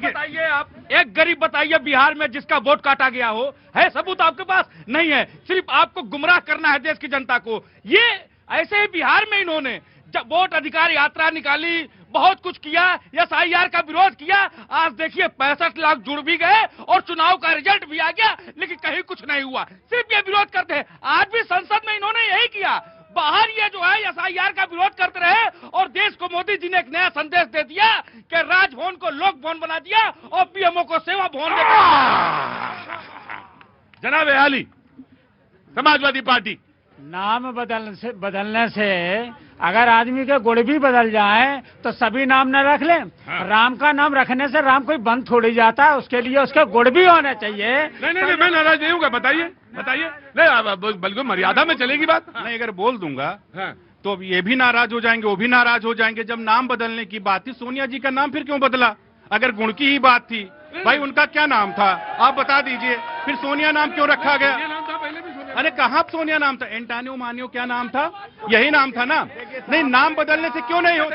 बताइए, आप एक गरीब बताइए बिहार में जिसका वोट काटा गया हो, है सबूत आपके पास? नहीं है, सिर्फ आपको गुमराह करना है देश की जनता को। ये ऐसे ही बिहार में इन्होंने जब वोट अधिकार यात्रा निकाली, बहुत कुछ किया, SIR का विरोध किया, आज देखिए 65 लाख जुड़ भी गए और चुनाव का रिजल्ट भी आ गया, लेकिन कहीं कुछ नहीं हुआ, सिर्फ ये विरोध करते हैं। आज भी संसद में इन्होंने यही किया, बाहर ये जो है SIR का विरोध करते रहे और देश को मोदी जी ने एक नया संदेश दे दिया कि राजभवन को लोक भवन बना दिया और PMO को सेवा भवन देकर। जनाब हाली, समाजवादी पार्टी नाम बदलने से अगर आदमी के गुण भी बदल जाए तो सभी नाम न रख लें। हाँ। राम का नाम रखने से राम कोई बंद थोड़ी जाता है, उसके लिए उसके गुण भी होने चाहिए। नहीं, मैं नाराज नहीं हूँ, बताइए। नहीं, बल्कि मर्यादा में चलेगी बात। नहीं, अगर बोल दूंगा तो ये भी नाराज हो जाएंगे, वो भी नाराज हो जाएंगे। जब नाम बदलने की बात थी, सोनिया जी का नाम फिर क्यों बदला? अगर गुण की ही बात थी, भाई उनका क्या नाम था आप बता दीजिए, फिर सोनिया नाम क्यों रखा गया? अरे कहाँ सोनिया नाम था? एंटानियो मानियो क्या नाम था? यही नाम था ना? नहीं, नाम बदलने से क्यों नहीं होता?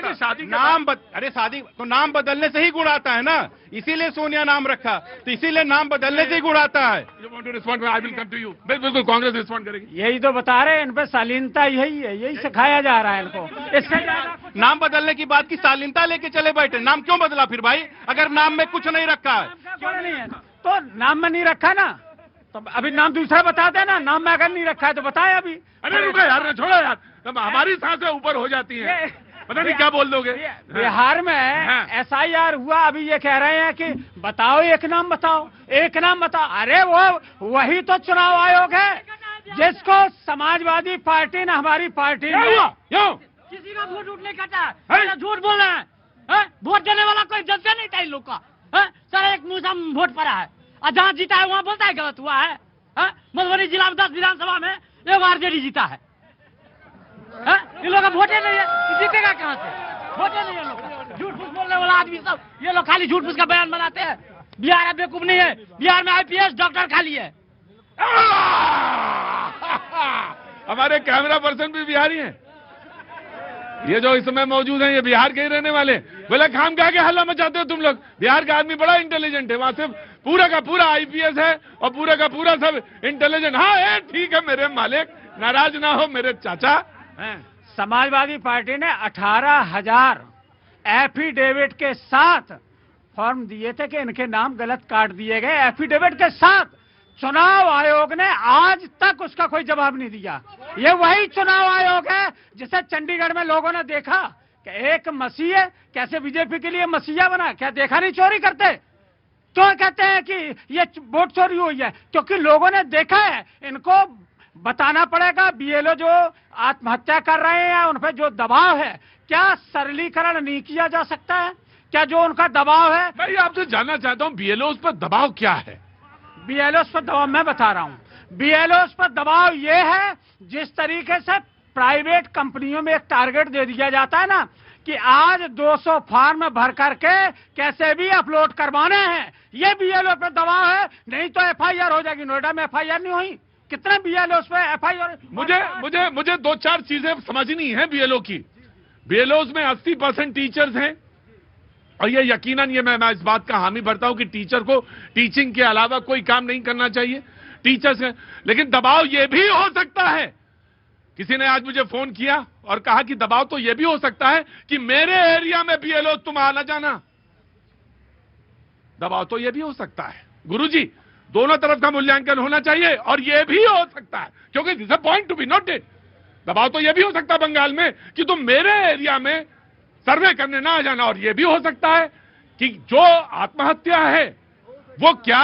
अरे शादी तो नाम बदलने से ही गुण आता है ना, इसीलिए सोनिया नाम रखा, तो इसीलिए नाम बदलने से ही गुण आता है। बिल्कुल कांग्रेस रिस्पॉन्ड करेगी। यही तो बता रहे हैं, इन पे शालीनता यही है, यही सिखाया जा रहा है इनको। इससे नाम बदलने की बात की शालीनता लेके चले बैठे। नाम क्यों बदला फिर भाई, अगर नाम में कुछ नहीं रखा है? क्यों नहीं है? तो नाम में नहीं रखा ना, तो अभी नाम दूसरा बता देना। नाम में अगर नहीं रखा है तो बताए अभी। अरे रुको यार, छोड़ो यार, हमारी सांसें ऊपर हो जाती हैं, पता नहीं क्या बोल दोगे। बिहार में SIR हुआ, अभी ये कह रहे हैं कि बताओ एक नाम बताओ, एक नाम बताओ। अरे वो वही तो चुनाव आयोग है जिसको समाजवादी पार्टी ने, हमारी पार्टी ने किसी का वोट उठ नहीं करता, झूठ बोल रहे हैं। वोट देने वाला कोई जनता नहीं था इन लोग का। सर एक मुँह से वोट पड़ा है और जहाँ जीता है वहाँ बोलता है गलत हुआ है। मधुबनी जिला में 10 विधानसभा में एक RJD जीता है। इन लोग का वोटे नहीं है, जीतेगा कहाँ से? वोटे नहीं है लोग का। झूठ फूस बोलने वाला आदमी सब, ये लोग खाली झूठ फूस का बयान बनाते हैं। बिहार में बेवकूफ नहीं है, बिहार में IPS डॉक्टर खाली है। हमारे कैमरा पर्सन भी बिहारी हैं, ये जो इस समय मौजूद हैं, ये बिहार के ही रहने वाले। बोले खाम खा के हल्ला मचाते हो तुम लोग। बिहार का आदमी बड़ा इंटेलिजेंट है, वहां से पूरा का पूरा IPS है और पूरा का पूरा सब इंटेलिजेंट। हाँ ठीक है मेरे मालिक, नाराज ना हो मेरे चाचा। समाजवादी पार्टी ने 18,000 एफिडेविट के साथ फॉर्म दिए थे कि इनके नाम गलत काट दिए गए। एफिडेविट के साथ चुनाव आयोग ने आज तक उसका कोई जवाब नहीं दिया। ये वही चुनाव आयोग है जिसे चंडीगढ़ में लोगों ने देखा कि एक मसीह कैसे बीजेपी के लिए मसीहा बना। क्या देखा नहीं चोरी करते? तो कहते हैं कि ये वोट चोरी हुई है, क्योंकि लोगों ने देखा है। इनको बताना पड़ेगा BLO जो आत्महत्या कर रहे हैं उन पर जो दबाव है, क्या सरलीकरण नहीं किया जा सकता है? क्या जो उनका दबाव है, मैं आपसे जानना चाहता हूँ BLOs पर दबाव क्या है? BLOs पर दबाव मैं बता रहा हूँ। BLOs पर दबाव ये है, जिस तरीके से प्राइवेट कंपनियों में एक टारगेट दे दिया जाता है ना कि आज 200 फॉर्म भर करके कैसे भी अपलोड करवाने हैं, ये BLO पर दबाव है। नहीं तो FIR हो जाएगी। नोएडा में FIR नहीं हुई, कितने BLOs पे FIR। मुझे 2-4 चीजें समझनी है BLO की। BLOs में 80% टीचर्स हैं और ये यकीनन ये मैं इस बात का हामी भरता हूं कि टीचर को टीचिंग के अलावा कोई काम नहीं करना चाहिए। टीचर्स हैं, लेकिन दबाव ये भी हो सकता है, किसी ने आज मुझे फोन किया और कहा कि दबाव तो ये भी हो सकता है कि मेरे एरिया में BLO तुम आना जाना। दबाव तो ये भी हो सकता है गुरुजी, दोनों तरफ का मूल्यांकन होना चाहिए। और ये भी हो सकता है, क्योंकि this a point to be noted, दबाव तो ये भी हो सकता है बंगाल में कि तुम मेरे एरिया में सर्वे करने ना आ जाना। और ये भी हो सकता है कि जो आत्महत्या है वो क्या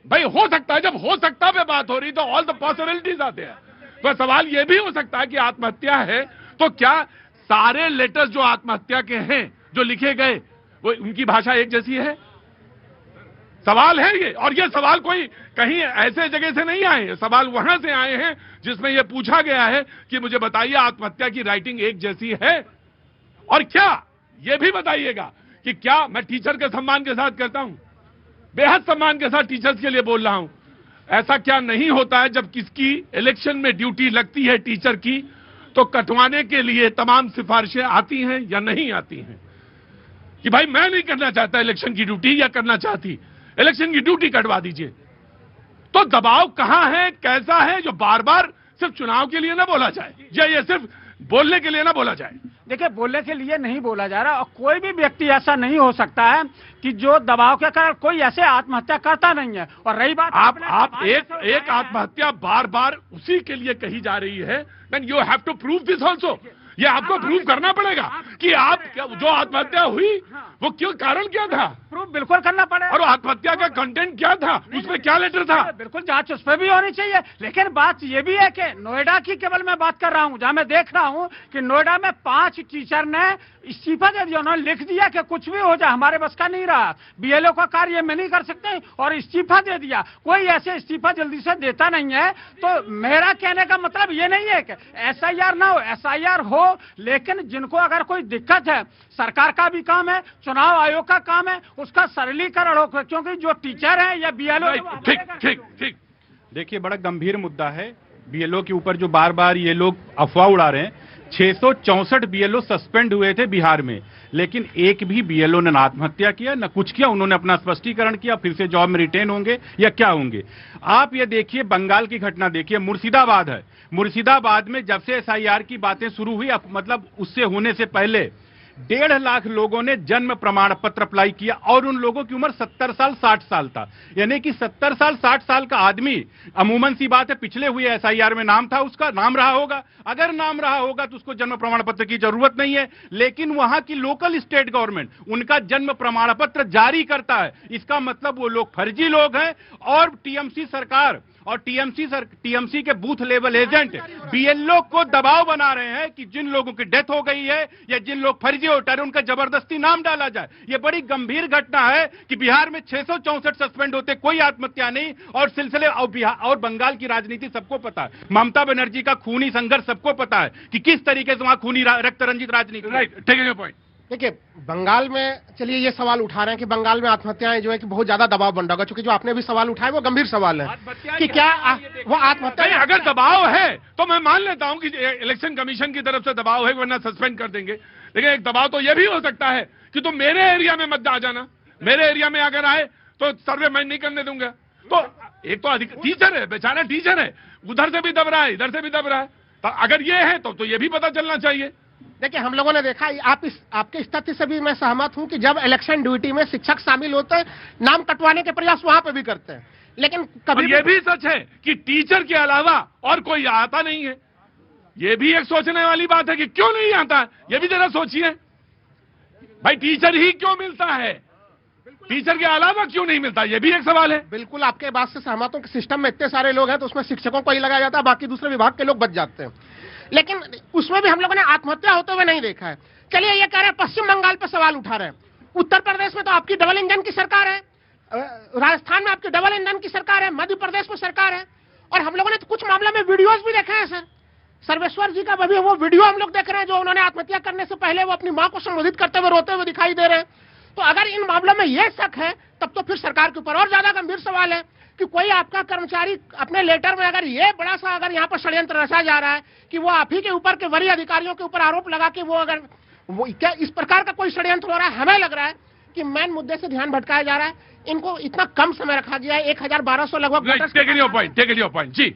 भाई हो सकता है। जब हो सकता पे बात हो रही तो ऑल द पॉसिबिलिटीज आते हैं। तो सवाल ये भी हो सकता है कि आत्महत्या है तो क्या सारे लेटर्स जो आत्महत्या के हैं जो लिखे गए वो उनकी भाषा एक जैसी है? सवाल है ये। और ये सवाल कोई कहीं ऐसे जगह से नहीं आए, सवाल वहां से आए हैं जिसमें यह पूछा गया है कि मुझे बताइए आत्महत्या की राइटिंग एक जैसी है। और क्या यह भी बताइएगा कि क्या मैं टीचर के सम्मान के साथ कहता हूं, बेहद सम्मान के साथ टीचर्स के लिए बोल रहा हूं, ऐसा क्या नहीं होता है जब किसकी इलेक्शन में ड्यूटी लगती है टीचर की तो कटवाने के लिए तमाम सिफारिशें आती हैं या नहीं आती हैं? कि भाई मैं नहीं करना चाहता इलेक्शन की ड्यूटी, या करना चाहती, इलेक्शन की ड्यूटी कटवा दीजिए। तो दबाव कहां है, कैसा है, जो बार बार सिर्फ चुनाव के लिए ना बोला जाए, या ये सिर्फ बोलने के लिए ना बोला जाए। देखिए, बोलने के लिए नहीं बोला जा रहा, और कोई भी व्यक्ति ऐसा नहीं हो सकता है कि जो दबाव के कारण कोई ऐसे आत्महत्या करता नहीं है। और रही बात आप एक आत्महत्या बार बार उसी के लिए कही जा रही है, then you have to prove this also. ये आपको प्रूव करना पड़ेगा कि आप जो आत्महत्या हुई वो क्यों, कारण क्या था, प्रूफ बिल्कुल करना पड़ेगा। और आत्महत्या का कंटेंट क्या था, उसमें क्या लेटर था। बिल्कुल जांच उस पर भी होनी चाहिए। लेकिन बात ये भी है कि नोएडा की केवल मैं बात कर रहा हूं, जहां मैं देख रहा हूं कि नोएडा में 5 टीचर ने इस्तीफा दे दिया। उन्होंने लिख दिया कि कुछ भी हो जाए हमारे बस का नहीं रहा, बीएलओ का कार्य में नहीं कर सकते, और इस्तीफा दे दिया। कोई ऐसे इस्तीफा जल्दी से देता नहीं है। तो मेरा कहने का मतलब ये नहीं है कि एसआईआर ना हो, एसआईआर हो, लेकिन जिनको अगर कोई दिक्कत है, सरकार का भी काम है, चुनाव आयोग का काम है, उसका सरलीकरण हो, क्योंकि जो टीचर है या बीएलओ। ठीक। देखिए, बड़ा गंभीर मुद्दा है बीएलओ के ऊपर जो बार बार ये लोग अफवाह उड़ा रहे हैं। 664 बीएलओ सस्पेंड हुए थे बिहार में, लेकिन एक भी बीएलओ ने न आत्महत्या किया न कुछ किया। उन्होंने अपना स्पष्टीकरण किया, फिर से जॉब में रिटेन होंगे या क्या होंगे। आप ये देखिए, बंगाल की घटना देखिए, मुर्शिदाबाद है। मुर्शिदाबाद में जब से एसआईआर की बातें शुरू हुई, मतलब उससे होने से पहले 1.5 लाख लोगों ने जन्म प्रमाण पत्र अप्लाई किया, और उन लोगों की उम्र 70 साल 60 साल था। यानी कि 70 साल 60 साल का आदमी, अमूमन सी बात है, पिछले हुए एसआईआर में नाम था, उसका नाम रहा होगा। अगर नाम रहा होगा तो उसको जन्म प्रमाण पत्र की जरूरत नहीं है। लेकिन वहां की लोकल स्टेट गवर्नमेंट उनका जन्म प्रमाण पत्र जारी करता है। इसका मतलब वो लोग फर्जी लोग हैं, और टीएमसी सरकार और टीएमसी के बूथ लेवल एजेंट बीएलओ को दबाव बना रहे हैं कि जिन लोगों की डेथ हो गई है या जिन लोग फर्जी वोटर हैं, उनका जबरदस्ती नाम डाला जाए। ये बड़ी गंभीर घटना है कि बिहार में 664 सस्पेंड होते, कोई आत्महत्या नहीं। और सिलसिले और बंगाल की राजनीति सबको पता है, ममता बनर्जी का खूनी संघर्ष सबको पता है कि किस तरीके से वहां खूनी रक्त रंजित राजनीति। Right, taking your point. देखिए, बंगाल में, चलिए ये सवाल उठा रहे हैं कि बंगाल में आत्महत्याएं जो है कि बहुत ज्यादा दबाव बन रहा होगा, क्योंकि जो आपने भी सवाल उठाया वो गंभीर सवाल है कि क्या वो आत्महत्या। नहीं, अगर दबाव है तो मैं मान लेता हूं कि इलेक्शन कमीशन की तरफ से दबाव है, वरना सस्पेंड कर देंगे। लेकिन एक दबाव तो यह भी हो सकता है कि तुम मेरे एरिया में मत आ जाना, मेरे एरिया में अगर आए तो सर्वे मैं नहीं करने दूंगा। तो एक तो टीचर है, बेचारा टीचर है, उधर से भी दब रहा है, इधर से भी दब रहा है। तो अगर ये है तो ये भी पता चलना चाहिए। देखिए, हम लोगों ने देखा, आपके इस तथ्य से भी मैं सहमत हूं कि जब इलेक्शन ड्यूटी में शिक्षक शामिल होते हैं, नाम कटवाने के प्रयास वहां पे भी करते हैं। लेकिन कभी ये भी सच है कि टीचर के अलावा और कोई आता नहीं है। ये भी एक सोचने वाली बात है कि क्यों नहीं आता, ये भी जरा सोचिए। भाई टीचर ही क्यों मिलता है, टीचर के अलावा क्यों नहीं मिलता, ये भी एक सवाल है। बिल्कुल आपके बात से सहमत हूं कि सिस्टम में इतने सारे लोग हैं तो उसमें शिक्षकों को ही लगाया जाता है, बाकी दूसरे विभाग के लोग बच जाते हैं। लेकिन उसमें भी हम लोगों ने आत्महत्या होते हुए नहीं देखा है। चलिए, ये कह रहे हैं पश्चिम बंगाल पर सवाल उठा रहे हैं, उत्तर प्रदेश में तो आपकी डबल इंजन की सरकार है, राजस्थान में आपकी डबल इंजन की सरकार है, मध्य प्रदेश में सरकार है। और हम लोगों ने तो कुछ मामले में वीडियोस भी देखे हैं सर। सर्वेश्वर जी का अभी वो वीडियो हम लोग देख रहे हैं जो उन्होंने आत्महत्या करने से पहले वो अपनी मां को संबोधित करते हुए रोते हुए दिखाई दे रहे हैं। तो अगर इन मामलों में यह शक है, तब तो फिर सरकार के ऊपर और ज्यादा गंभीर सवाल है कि कोई आपका कर्मचारी अपने लेटर में अगर ये बड़ा सा अगर यहाँ पर षड्यंत्र रचा जा रहा है कि वो आप ही के ऊपर के वरीय अधिकारियों के ऊपर आरोप लगा के वो क्या इस प्रकार का कोई षड्यंत्र हो रहा है। हमें लग रहा है कि मेन मुद्दे से ध्यान भटकाया जा रहा है। इनको इतना कम समय रखा गया है, 1200 लगभग। टेक योर पॉइंट जी।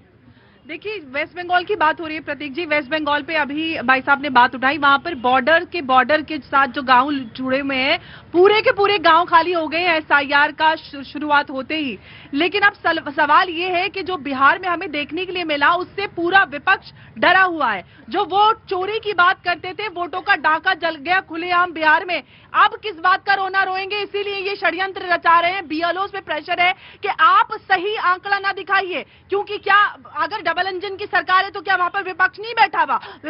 देखिए, वेस्ट बंगाल की बात हो रही है प्रतीक जी। वेस्ट बंगाल पे अभी भाई साहब ने बात उठाई, वहां पर बॉर्डर के साथ जो गांव जुड़े हुए हैं, पूरे के पूरे गांव खाली हो गए हैं एसआईआर का शुरुआत होते ही। लेकिन अब सवाल ये है कि जो बिहार में हमें देखने के लिए मिला, उससे पूरा विपक्ष डरा हुआ है। जो वोट चोरी की बात करते थे, वोटों का डाका जल गया खुलेआम बिहार में। अब किस बात का रोना रोएंगे, इसीलिए ये षड्यंत्र रचा रहे हैं। बीएलओ पे प्रेशर है कि आप सही आंकड़ा ना दिखाइए, क्योंकि क्या अगर डबल इंजन की सरकार है तो क्या वहां पर विपक्ष नहीं बैठा हुआ?